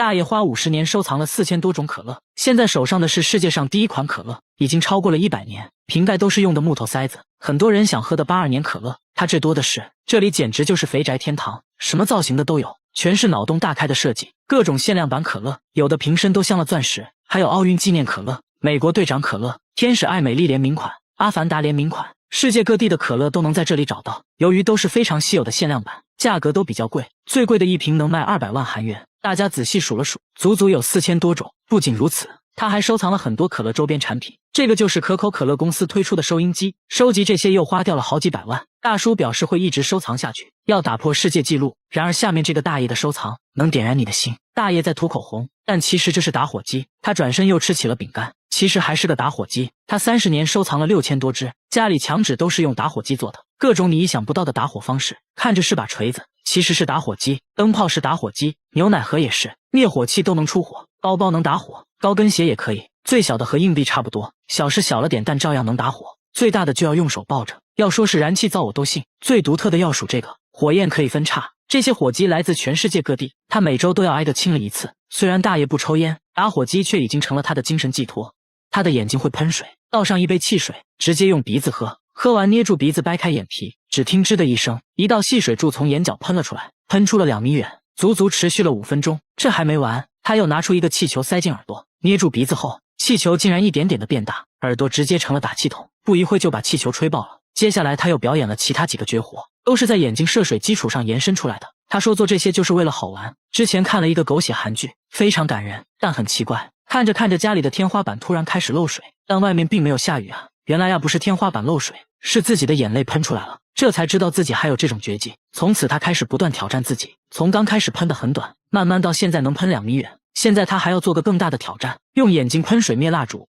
大爷花50年收藏了4000多种可乐，现在手上的是世界上第一款可乐，已经超过了100年，瓶盖都是用的木头塞子。很多人想喝的82年可乐，他这多的是，这里简直就是肥宅天堂，什么造型的都有，全是脑洞大开的设计，各种限量版可乐，有的瓶身都镶了钻石，还有奥运纪念可乐、美国队长可乐、天使爱美丽联名款、阿凡达联名款。世界各地的可乐都能在这里找到，由于都是非常稀有的限量版，价格都比较贵，最贵的一瓶能卖200万韩元。大家仔细数了数，足足有4000多种。不仅如此，他还收藏了很多可乐周边产品。这个就是可口可乐公司推出的收音机，收集这些又花掉了好几百万。大叔表示会一直收藏下去，要打破世界纪录。然而下面这个大爷的收藏能点燃你的心。大爷在涂口红，但其实这是打火机。他转身又吃起了饼干，其实还是个打火机。他30年收藏了6000多支，家里墙纸都是用打火机做的，各种你意想不到的打火方式。看着是把锤子，其实是打火机。灯泡是打火机，牛奶盒也是，灭火器都能出火，包包能打火，高跟鞋也可以。最小的和硬币差不多，小是小了点，但照样能打火。最大的就要用手抱着。要说是燃气灶我都信，最独特的要数这个，火焰可以分叉。这些火机来自全世界各地，他每周都要挨个清理一次。虽然大爷不抽烟，打火机却已经成了他的精神寄托。他的眼睛会喷水，倒上一杯汽水，直接用鼻子喝，喝完捏住鼻子掰开眼皮，只听吱的一声，一道细水柱从眼角喷了出来，喷出了2米远，足足持续了5分钟。这还没完，他又拿出一个气球塞进耳朵，捏住鼻子后，气球竟然一点点的变大，耳朵直接成了打气筒，不一会就把气球吹爆了。接下来他又表演了其他几个绝活，都是在眼睛射水基础上延伸出来的。他说做这些就是为了好玩。之前看了一个狗血韩剧，非常感人，但很奇怪，看着看着家里的天花板突然开始漏水，但外面并没有下雨啊。原来不是天花板漏水，是自己的眼泪喷出来了。这才知道自己还有这种绝技。从此他开始不断挑战自己，从刚开始喷得很短，慢慢到现在能喷2米远。现在他还要做个更大的挑战，用眼睛喷水灭蜡烛。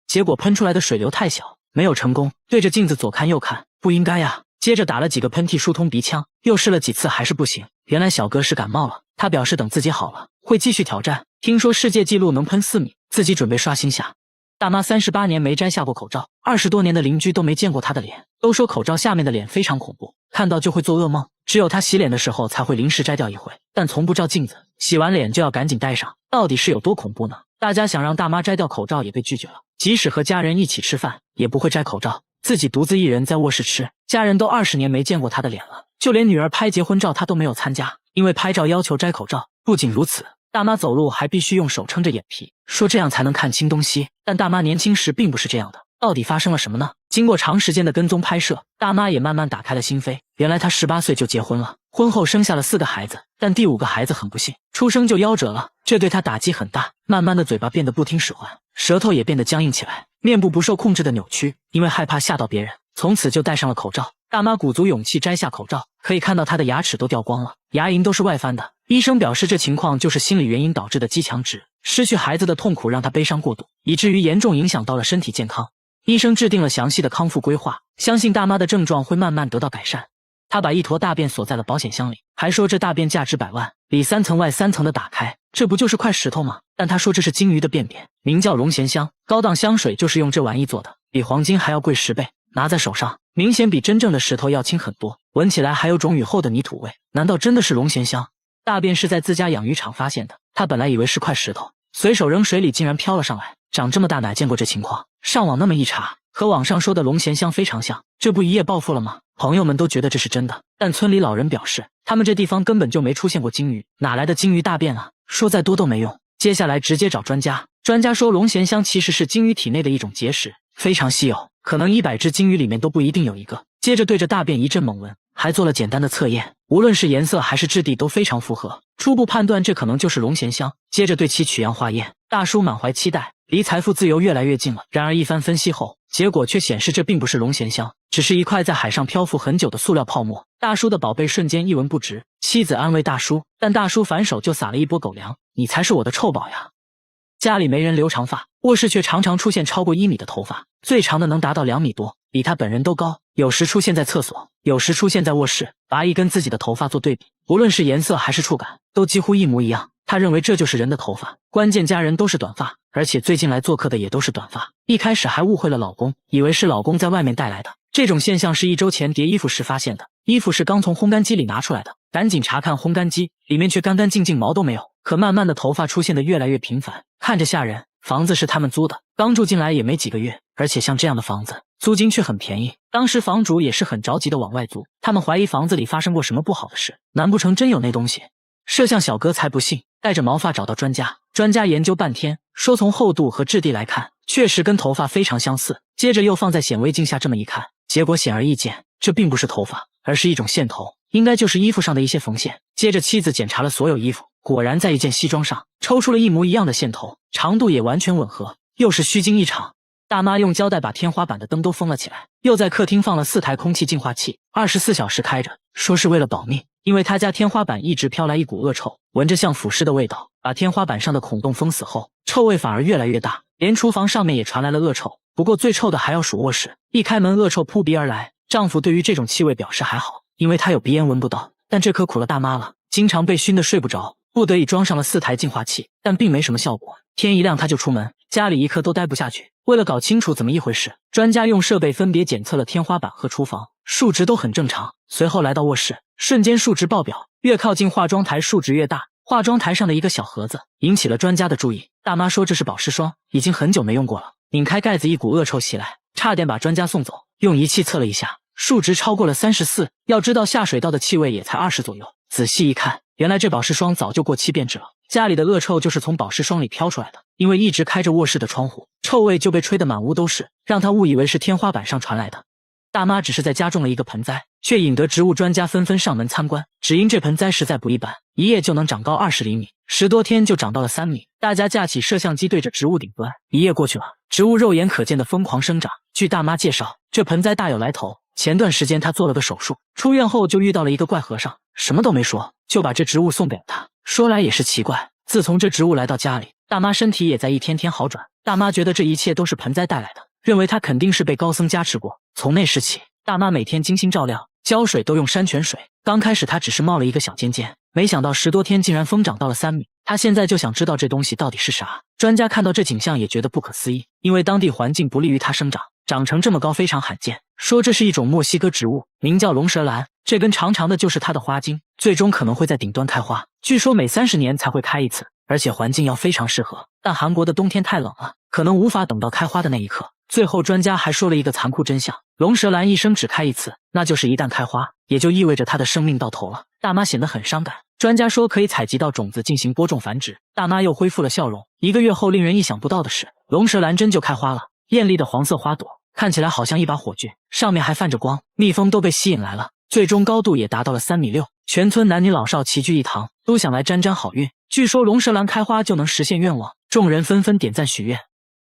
结果喷出来的水流太小，没有成功，对着镜子左看右看，不应该呀。接着打了几个喷嚏疏通鼻腔，又试了几次还是不行。原来小哥是感冒了，他表示等自己好了会继续挑战。听说世界纪录能喷4米，自己准备刷新下。大妈38年没摘下过口罩，20多年的邻居都没见过她的脸，都说口罩下面的脸非常恐怖，看到就会做噩梦。只有她洗脸的时候才会临时摘掉一回，但从不照镜子，洗完脸就要赶紧戴上。到底是有多恐怖呢？大家想让大妈摘掉口罩也被拒绝了，即使和家人一起吃饭也不会摘口罩，自己独自一人在卧室吃，家人都20年没见过她的脸了，就连女儿拍结婚照她都没有参加，因为拍照要求摘口罩。不仅如此，大妈走路还必须用手撑着眼皮，说这样才能看清东西。但大妈年轻时并不是这样的，到底发生了什么呢？经过长时间的跟踪拍摄，大妈也慢慢打开了心扉。原来她18岁就结婚了，婚后生下了4个孩子，但第5个孩子很不幸，出生就夭折了，这对她打击很大。慢慢的嘴巴变得不听使唤，舌头也变得僵硬起来，面部不受控制的扭曲，因为害怕吓到别人，从此就戴上了口罩。大妈鼓足勇气摘下口罩，可以看到她的牙齿都掉光了，牙龈都是外翻的。医生表示这情况就是心理原因导致的肌强直，失去孩子的痛苦让她悲伤过度，以至于严重影响到了身体健康。医生制定了详细的康复规划，相信大妈的症状会慢慢得到改善。他把一坨大便锁在了保险箱里，还说这大便价值100万，里3层外3层的打开，这不就是块石头吗？但他说这是金鱼的便便，名叫龙涎香，高档香水就是用这玩意做的，比黄金还要贵10倍，拿在手上明显比真正的石头要轻很多，闻起来还有种雨后的泥土味。难道真的是龙涎香？大便是在自家养鱼场发现的，他本来以为是块石头，随手扔水里竟然飘了上来，长这么大哪见过这情况？上网那么一查，和网上说的龙涎香非常像，这不一夜暴富了吗？朋友们都觉得这是真的，但村里老人表示，他们这地方根本就没出现过金鱼，哪来的金鱼大便啊？说再多都没用。接下来直接找专家，专家说龙涎香其实是金鱼体内的一种结石，非常稀有，可能100只金鱼里面都不一定有一个。接着对着大便一阵猛闻，还做了简单的测验，无论是颜色还是质地都非常符合，初步判断这可能就是龙涎香。接着对其取样化验，大叔满怀期待，离财富自由越来越近了。然而一番分析后，结果却显示这并不是龙涎香，只是一块在海上漂浮很久的塑料泡沫。大叔的宝贝瞬间一文不值，妻子安慰大叔，但大叔反手就撒了一波狗粮，你才是我的臭宝呀。家里没人留长发，卧室却常常出现超过1米的头发，最长的能达到2米多，比他本人都高，有时出现在厕所，有时出现在卧室。拔一跟自己的头发做对比，无论是颜色还是触感，都几乎一模一样。他认为这就是人的头发，关键家人都是短发，而且最近来做客的也都是短发。一开始还误会了老公，以为是老公在外面带来的。这种现象是1周前叠衣服时发现的，衣服是刚从烘干机里拿出来的，赶紧查看烘干机，里面却干干净净，毛都没有。可慢慢的头发出现的越来越频繁，看着吓人。房子是他们租的，刚住进来也没几个月，而且像这样的房子，租金却很便宜。当时房主也是很着急的往外租，他们怀疑房子里发生过什么不好的事，难不成真有那东西？摄像小哥才不信，带着毛发找到专家，专家研究半天，说从厚度和质地来看，确实跟头发非常相似。接着又放在显微镜下这么一看，结果显而易见，这并不是头发，而是一种线头，应该就是衣服上的一些缝线。接着妻子检查了所有衣服，果然在一件西装上抽出了一模一样的线头，长度也完全吻合，又是虚惊一场。大妈用胶带把天花板的灯都封了起来，又在客厅放了4台空气净化器，24小时开着，说是为了保命。因为他家天花板一直飘来一股恶臭，闻着像腐尸的味道，把天花板上的孔洞封死后，臭味反而越来越大，连厨房上面也传来了恶臭。不过最臭的还要数卧室，一开门恶臭扑鼻而来。丈夫对于这种气味表示还好，因为他有鼻炎闻不到，但这可苦了大妈了，经常被熏得睡不着，不得已装上了4台净化器，但并没什么效果。天一亮他就出门，家里一刻都待不下去。为了搞清楚怎么一回事，专家用设备分别检测了天花板和厨房，数值都很正常。随后来到卧室，瞬间数值爆表，越靠近化妆台数值越大。化妆台上的一个小盒子引起了专家的注意，大妈说这是保湿霜，已经很久没用过了。拧开盖子，一股恶臭袭来，差点把专家送走。用仪器测了一下，数值超过了34，要知道下水道的气味也才20左右。仔细一看，原来这保湿霜早就过期变质了，家里的恶臭就是从保湿霜里飘出来的。因为一直开着卧室的窗户，臭味就被吹得满屋都是，让他误以为是天花板上传来的。大妈只是在家种了一个盆栽，却引得植物专家纷纷上门参观。只因这盆栽实在不一般，一夜就能长高20厘米，10多天就长到了3米。大家架起摄像机对着植物顶端，一夜过去了，植物肉眼可见的疯狂生长。据大妈介绍，这盆栽大有来头。前段时间她做了个手术，出院后就遇到了一个怪和尚，什么都没说，就把这植物送给了她。说来也是奇怪，自从这植物来到家里，大妈身体也在一天天好转。大妈觉得这一切都是盆栽带来的，认为她肯定是被高僧加持过。从那时起，大妈每天精心照料，浇水都用山泉水。刚开始她只是冒了一个小尖尖，没想到10多天竟然疯长到了3米。她现在就想知道这东西到底是啥。专家看到这景象也觉得不可思议，因为当地环境不利于它生长，长成这么高非常罕见。说这是一种墨西哥植物，名叫龙舌兰，这根长长的就是它的花茎，最终可能会在顶端开花，据说每30年才会开一次，而且环境要非常适合。但韩国的冬天太冷了，可能无法等到开花的那一刻。最后专家还说了一个残酷真相，龙舌兰一生只开一次，那就是一旦开花，也就意味着它的生命到头了。大妈显得很伤感，专家说可以采集到种子进行播种繁殖。大妈又恢复了笑容。1个月后，令人意想不到的是，龙舌兰真就开花了，艳丽的黄色花朵看起来好像一把火炬，上面还泛着光，蜜蜂都被吸引来了，最终高度也达到了3.6米。全村男女老少齐聚一堂，都想来沾沾好运。据说龙舌兰开花就能实现愿望，众人纷纷点赞许愿。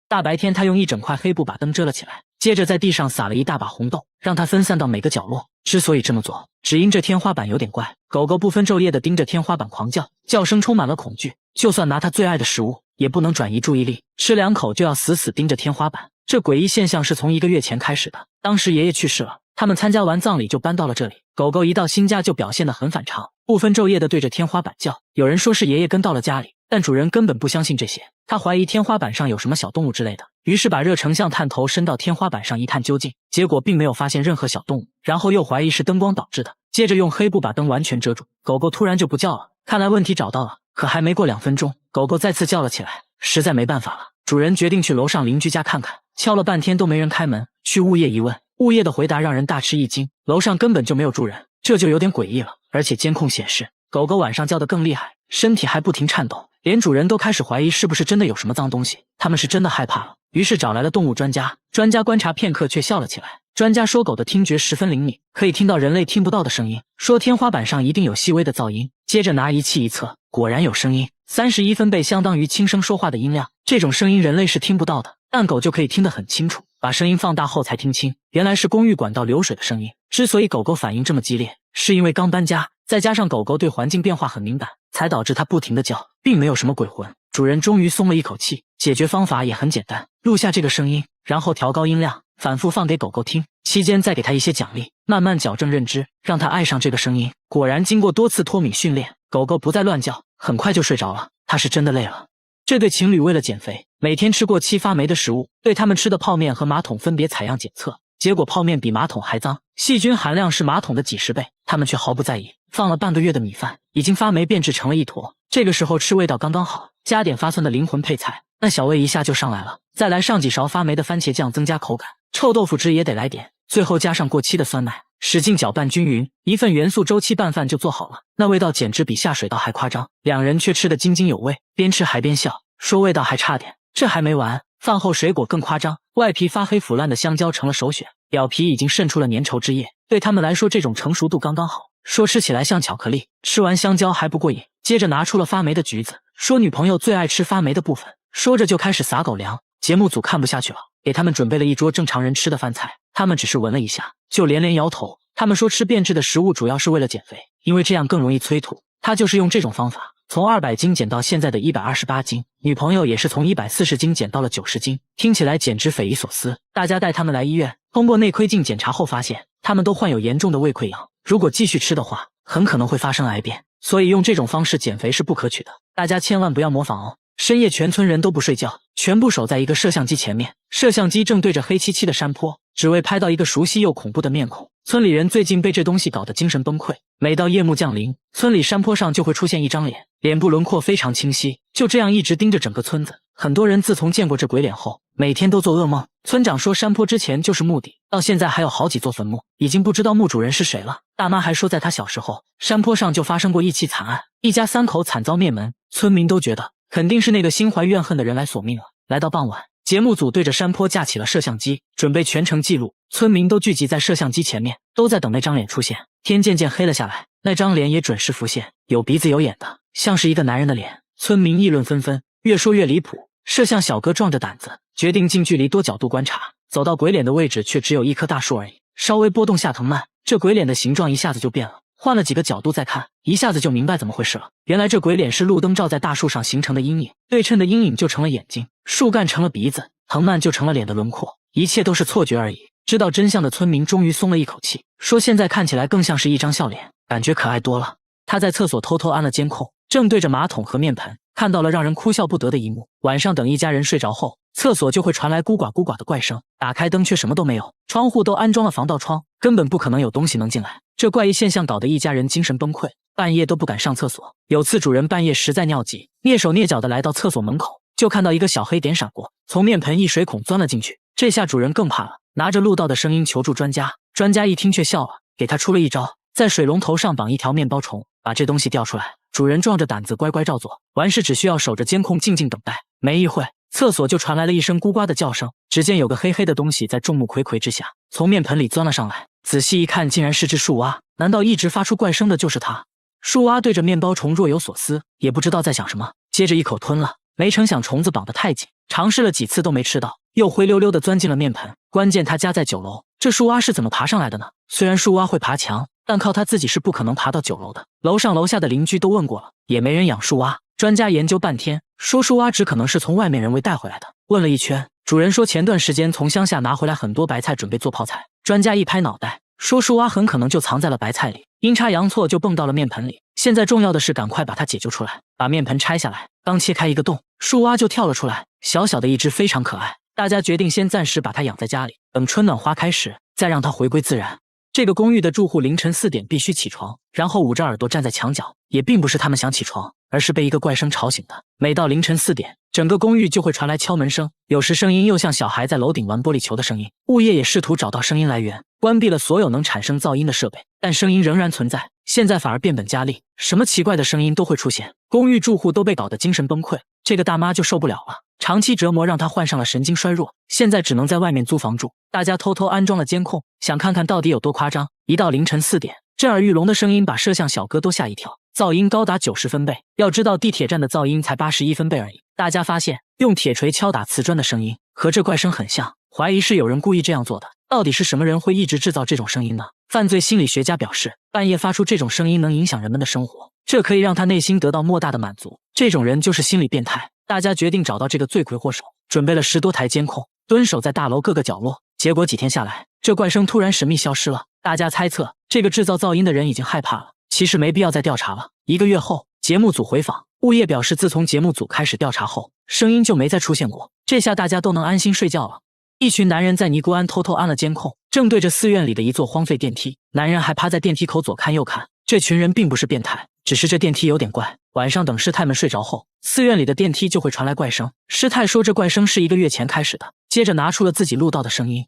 大白天他用一整块黑布把灯遮了起来，接着在地上撒了一大把红豆，让它分散到每个角落。之所以这么做，只因这天花板有点怪，狗狗不分昼夜地盯着天花板狂叫，叫声充满了恐惧，就算拿它最爱的食物也不能转移注意力，吃2口就要死死盯着天花板。这诡异现象是从1个月前开始的，当时爷爷去世了，他们参加完葬礼就搬到了这里。狗狗一到新家就表现得很反常，不分昼夜地对着天花板叫。有人说是爷爷跟到了家里，但主人根本不相信这些，他怀疑天花板上有什么小动物之类的，于是把热成像探头伸到天花板上一探究竟，结果并没有发现任何小动物，然后又怀疑是灯光导致的，接着用黑布把灯完全遮住。狗狗突然就不叫了，看来问题找到了。可还没过2分钟，狗狗再次叫了起来，实在没办法了，主人决定去楼上邻居家看看。敲了半天都没人开门，去物业一问，物业的回答让人大吃一惊，楼上根本就没有住人，这就有点诡异了。而且监控显示，狗狗晚上叫得更厉害，身体还不停颤抖，连主人都开始怀疑是不是真的有什么脏东西，他们是真的害怕了，于是找来了动物专家。专家观察片刻却笑了起来。专家说狗的听觉十分灵敏，可以听到人类听不到的声音，说天花板上一定有细微的噪音。接着拿仪器一测，果然有声音，31分贝相当于轻声说话的音量，这种声音人类是听不到的，但狗就可以听得很清楚。把声音放大后才听清，原来是公寓管道流水的声音。之所以狗狗反应这么激烈，是因为刚搬家，再加上狗狗对环境变化很敏感，才导致它不停地叫，并没有什么鬼魂。主人终于松了一口气，解决方法也很简单，录下这个声音，然后调高音量，反复放给狗狗听，期间再给它一些奖励，慢慢矫正认知，让它爱上这个声音。果然经过多次脱敏训练，狗狗不再乱叫，很快就睡着了。它是真的累了。这对情侣为了减肥，每天吃过7发霉的食物，对他们吃的泡面和马桶分别采样检测，结果泡面比马桶还脏，细菌含量是马桶的几10倍，他们却毫不在意。放了半个月的米饭已经发霉变质成了一坨，这个时候吃味道刚刚好，加点发酸的灵魂配菜，那小味一下就上来了。再来上几勺发霉的番茄酱增加口感，臭豆腐汁也得来点，最后加上过期的酸奶，使劲搅拌均匀，一份元素周期拌饭就做好了。那味道简直比下水道还夸张，两人却吃得津津有味，边吃还边笑，说味道还差点。这还没完，饭后水果更夸张，外皮发黑腐烂的香蕉成了首选，表皮已经渗出了粘稠汁液，对他们来说这种成熟度刚刚好，说吃起来像巧克力。吃完香蕉还不过瘾，接着拿出了发霉的橘子，说女朋友最爱吃发霉的部分，说着就开始撒狗粮。节目组看不下去了，给他们准备了一桌正常人吃的饭菜，他们只是闻了一下就连连摇头。他们说吃变质的食物主要是为了减肥，因为这样更容易催吐。他就是用这种方法从200斤减到现在的128斤，女朋友也是从140斤减到了90斤，听起来简直匪夷所思。大家带他们来医院，通过内窥镜检查后发现，他们都患有严重的胃溃疡，如果继续吃的话，很可能会发生癌变，所以用这种方式减肥是不可取的，大家千万不要模仿哦。深夜全村人都不睡觉，全部守在一个摄像机前面，摄像机正对着黑漆漆的山坡，只为拍到一个熟悉又恐怖的面孔。村里人最近被这东西搞得精神崩溃，每到夜幕降临，村里山坡上就会出现一张脸，脸部轮廓非常清晰，就这样一直盯着整个村子。很多人自从见过这鬼脸后，每天都做噩梦。村长说山坡之前就是墓地，到现在还有好几座坟墓，已经不知道墓主人是谁了。大妈还说在她小时候，山坡上就发生过一起惨案，一家3口惨遭灭门，村民都觉得肯定是那个心怀怨恨的人来索命了。来到傍晚，节目组对着山坡架起了摄像机，准备全程记录。村民都聚集在摄像机前面，都在等那张脸出现。天渐渐黑了下来，那张脸也准时浮现，有鼻子有眼的，像是一个男人的脸。村民议论纷纷，越说越离谱。摄像小哥壮着胆子，决定近距离多角度观察。走到鬼脸的位置，却只有一棵大树而已，稍微波动下藤蔓，这鬼脸的形状一下子就变了。换了几个角度再看，一下子就明白怎么回事了。原来这鬼脸是路灯照在大树上形成的阴影，对称的阴影就成了眼睛，树干成了鼻子，藤蔓就成了脸的轮廓，一切都是错觉而已。知道真相的村民终于松了一口气，说现在看起来更像是一张笑脸，感觉可爱多了。他在厕所偷偷安了监控，正对着马桶和面盆，看到了让人哭笑不得的一幕。晚上等一家人睡着后，厕所就会传来咕呱咕呱的怪声，打开灯却什么都没有，窗户都安装了防盗窗，根本不可能有东西能进来。这怪异现象搞得一家人精神崩溃，半夜都不敢上厕所。有次主人半夜实在尿急，蹑手蹑脚的来到厕所门口，就看到一个小黑点闪过，从面盆一水孔钻了进去。这下主人更怕了，拿着录到的声音求助专家。专家一听却笑了，给他出了一招，在水龙头上绑一条面包虫，把这东西调出来。主人壮着胆子乖乖照做，完事只需要守着监控静静等待。没一会，厕所就传来了一声咕呱的叫声，只见有个黑黑的东西在众目睽睽之下从面盆里钻了上来，仔细一看竟然是只树蛙。难道一直发出怪声的就是它？树蛙对着面包虫若有所思，也不知道在想什么，接着一口吞了。没成想虫子绑得太紧，尝试了几次都没吃到，又灰溜溜地钻进了面盆。关键它家在9楼，这树蛙是怎么爬上来的呢？虽然树蛙会爬墙，但靠它自己是不可能爬到9楼的。楼上楼下的邻居都问过了，也没人养树蛙。专家研究半天，说树蛙只可能是从外面人为带回来的。问了一圈，主人说前段时间从乡下拿回来很多白菜，准备做泡菜。专家一拍脑袋，说树蛙很可能就藏在了白菜里，阴差阳错就蹦到了面盆里。现在重要的是赶快把它解救出来。把面盆拆下来，刚切开一个洞，树蛙就跳了出来，小小的一只，非常可爱。大家决定先暂时把它养在家里，等春暖花开时再让它回归自然。这个公寓的住户凌晨4点必须起床，然后捂着耳朵站在墙角，也并不是他们想起床，而是被一个怪声吵醒的。每到凌晨4点，整个公寓就会传来敲门声，有时声音又像小孩在楼顶玩玻璃球的声音。物业也试图找到声音来源，关闭了所有能产生噪音的设备，但声音仍然存在。现在反而变本加厉，什么奇怪的声音都会出现，公寓住户都被搞得精神崩溃。这个大妈就受不了了，长期折磨让她患上了神经衰弱，现在只能在外面租房住。大家偷偷安装了监控，想看看到底有多夸张。一到凌晨4点，震耳欲聋的声音把摄像小哥都吓一跳，噪音高达90分贝。要知道地铁站的噪音才81分贝而已。大家发现用铁锤敲打瓷砖的声音和这怪声很像，怀疑是有人故意这样做的。到底是什么人会一直制造这种声音呢？犯罪心理学家表示，半夜发出这种声音能影响人们的生活，这可以让他内心得到莫大的满足。这种人就是心理变态。大家决定找到这个罪魁祸首，准备了10多台监控，蹲守在大楼各个角落。结果几天下来，这怪声突然神秘消失了。大家猜测，这个制造噪音的人已经害怕了，其实没必要再调查了。1个月后，节目组回访，物业表示自从节目组开始调查后，声音就没再出现过。这下大家都能安心睡觉了。一群男人在尼姑庵偷偷安了监控，正对着寺院里的一座荒废电梯，男人还趴在电梯口左看右看。这群人并不是变态，只是这电梯有点怪。晚上等师太们睡着后，寺院里的电梯就会传来怪声。师太说这怪声是1个月前开始的，接着拿出了自己录到的声音。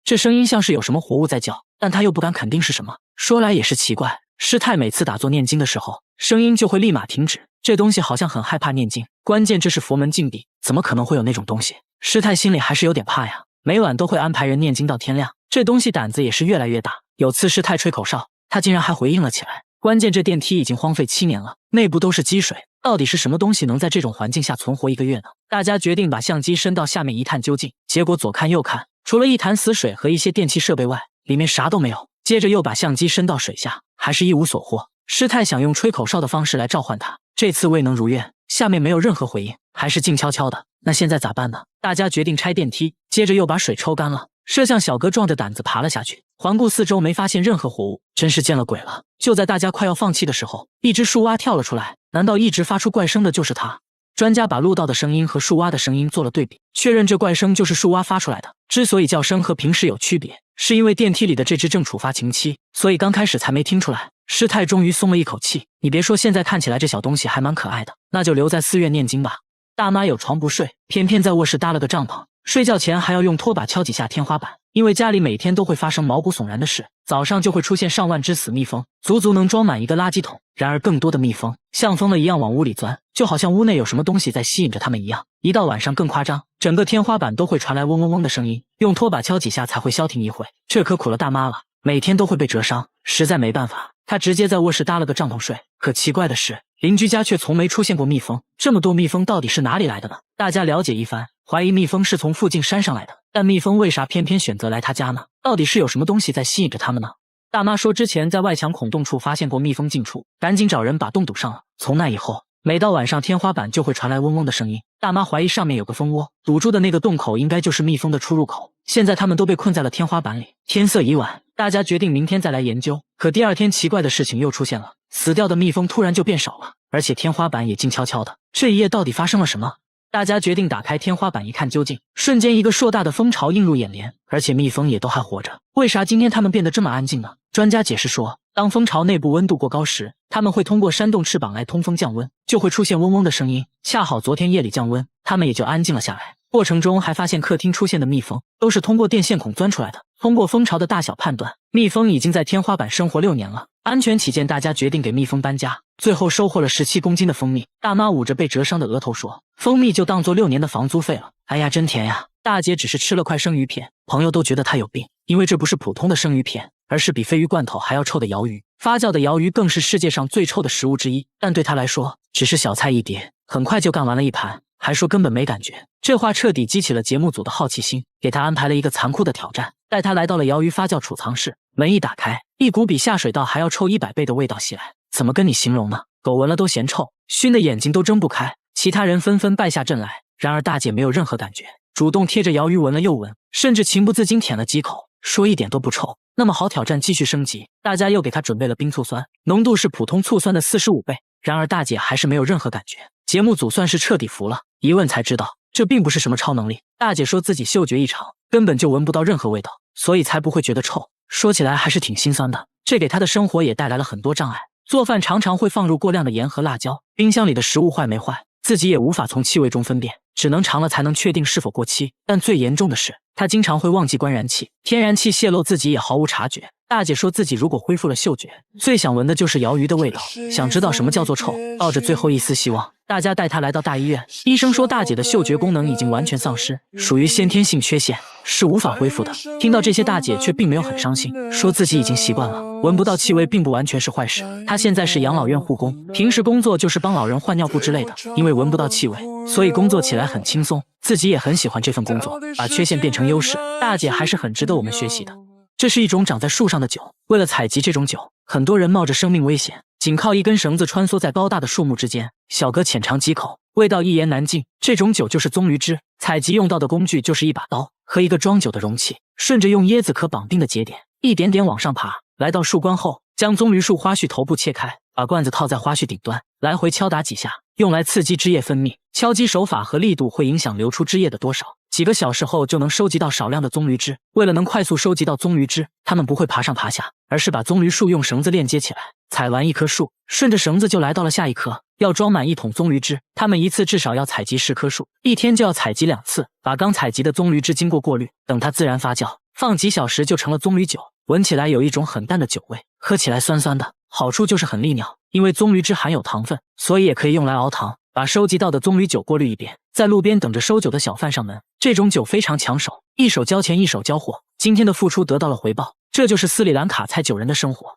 这声音像是有什么活物在叫，但他又不敢肯定是什么。说来也是奇怪，师太每次打坐念经的时候，声音就会立马停止。这东西好像很害怕念经，关键这是佛门禁地，怎么可能会有那种东西？师太心里还是有点怕呀，每晚都会安排人念经到天亮。这东西胆子也是越来越大。有次师太吹口哨，他竟然还回应了起来。关键这电梯已经荒废7年了，内部都是积水，到底是什么东西能在这种环境下存活1个月呢？大家决定把相机伸到下面一探究竟，结果左看右看，除了一潭死水和一些电器设备外，里面啥都没有。接着又把相机伸到水下，还是一无所获。师太想用吹口哨的方式来召唤他，这次未能如愿，下面没有任何回应，还是静悄悄的。那现在咋办呢？大家决定拆电梯，接着又把水抽干了。摄像小哥壮着胆子爬了下去，环顾四周没发现任何活物，真是见了鬼了。就在大家快要放弃的时候，一只树蛙跳了出来，难道一直发出怪声的就是它？专家把录到的声音和树蛙的声音做了对比，确认这怪声就是树蛙发出来的。之所以叫声和平时有区别，是因为电梯里的这只正处发情期，所以刚开始才没听出来。师太终于松了一口气，你别说，现在看起来这小东西还蛮可爱的，那就留在寺院念经吧。大妈有床不睡，偏偏在卧室搭了个帐篷，睡觉前还要用拖把敲几下天花板，因为家里每天都会发生毛骨悚然的事，早上就会出现上万只死蜜蜂，足足能装满一个垃圾桶。然而更多的蜜蜂像疯了一样往屋里钻，就好像屋内有什么东西在吸引着它们一样。一到晚上更夸张，整个天花板都会传来嗡嗡嗡的声音，用拖把敲几下才会消停一会。这可苦了大妈了，每天都会被蛰伤，实在没办法，她直接在卧室搭了个帐篷睡。可奇怪的是，邻居家却从没出现过蜜蜂，这么多蜜蜂到底是哪里来的呢？大家了解一番，怀疑蜜蜂是从附近山上来的，但蜜蜂为啥偏偏选择来他家呢？到底是有什么东西在吸引着它们呢？大妈说之前在外墙孔洞处发现过蜜蜂进出，赶紧找人把洞堵上了。从那以后，每到晚上天花板就会传来嗡嗡的声音，大妈怀疑上面有个蜂窝，堵住的那个洞口应该就是蜜蜂的出入口。现在它们都被困在了天花板里。天色已晚，大家决定明天再来研究。可第二天奇怪的事情又出现了，死掉的蜜蜂突然就变少了，而且天花板也静悄悄的。这一夜到底发生了什么？大家决定打开天花板一看究竟，瞬间一个硕大的蜂巢映入眼帘，而且蜜蜂也都还活着。为啥今天它们变得这么安静呢？专家解释说，当蜂巢内部温度过高时，它们会通过扇动翅膀来通风降温，就会出现嗡嗡的声音。恰好昨天夜里降温，它们也就安静了下来。过程中还发现客厅出现的蜜蜂都是通过电线孔钻出来的。通过蜂巢的大小判断，蜜蜂已经在天花板生活6年了。安全起见，大家决定给蜜蜂搬家。最后收获了17公斤的蜂蜜。大妈捂着被折伤的额头说，蜂蜜就当做6年的房租费了。哎呀，真甜呀！大姐只是吃了块生鱼片，朋友都觉得她有病，因为这不是普通的生鱼片，而是比鲱鱼罐头还要臭的鳐鱼。发酵的鳐鱼更是世界上最臭的食物之一，但对她来说只是小菜一碟，很快就干完了一盘，还说根本没感觉。这话彻底激起了节目组的好奇心，给她安排了一个残酷的挑战，带她来到了鳐鱼发酵储藏室。门一打开，一股比下水道还要臭100倍的味道袭来，怎么跟你形容呢？狗闻了都嫌臭，熏得眼睛都睁不开。其他人纷纷败下阵来，然而大姐没有任何感觉，主动贴着鳐鱼闻了又闻，甚至情不自禁舔了几口，说一点都不臭。那么好，挑战继续升级，大家又给她准备了冰醋酸，浓度是普通醋酸的45倍。然而大姐还是没有任何感觉，节目组算是彻底服了。一问才知道，这并不是什么超能力。大姐说自己嗅觉异常，根本就闻不到任何味道，所以才不会觉得臭。说起来还是挺心酸的，这给她的生活也带来了很多障碍。做饭常常会放入过量的盐和辣椒，冰箱里的食物坏没坏，自己也无法从气味中分辨，只能尝了才能确定是否过期。但最严重的是，她经常会忘记关燃气，天然气泄漏自己也毫无察觉。大姐说自己如果恢复了嗅觉，最想闻的就是鳐鱼的味道。想知道什么叫做臭，抱着最后一丝希望，大家带她来到大医院。医生说大姐的嗅觉功能已经完全丧失，属于先天性缺陷，是无法恢复的。听到这些，大姐却并没有很伤心，说自己已经习惯了，闻不到气味并不完全是坏事。她现在是养老院护工，平时工作就是帮老人换尿布之类的，因为闻不到气味，所以工作起来很轻松，自己也很喜欢这份工作，把缺陷变成优势。大姐还是很值得我们学习的。这是一种长在树上的酒，为了采集这种酒，很多人冒着生命危险，仅靠一根绳子穿梭在高大的树木之间。小哥浅尝几口，味道一言难尽。这种酒就是棕榈汁，采集用到的工具就是一把刀和一个装酒的容器，顺着用椰子壳绑定的节点，一点点往上爬。来到树冠后，将棕榈树花絮头部切开，把罐子套在花絮顶端，来回敲打几下，用来刺激汁液分泌。敲击手法和力度会影响流出汁液的多少。几个小时后就能收集到少量的棕榈汁。为了能快速收集到棕榈汁，他们不会爬上爬下，而是把棕榈树用绳子链接起来。采完一棵树，顺着绳子就来到了下一棵，要装满1桶棕榈汁。他们一次至少要采集10棵树，一天就要采集2次，把刚采集的棕榈汁经过过滤，等它自然发酵，放几小时就成了棕榈酒。闻起来有一种很淡的酒味，喝起来酸酸的，好处就是很利尿。因为棕榈汁含有糖分，所以也可以用来熬糖。把收集到的棕榈酒过滤一遍，在路边等着收酒的小贩上门。这种酒非常抢手，一手交钱一手交货。今天的付出得到了回报，这就是斯里兰卡菜酒人的生活。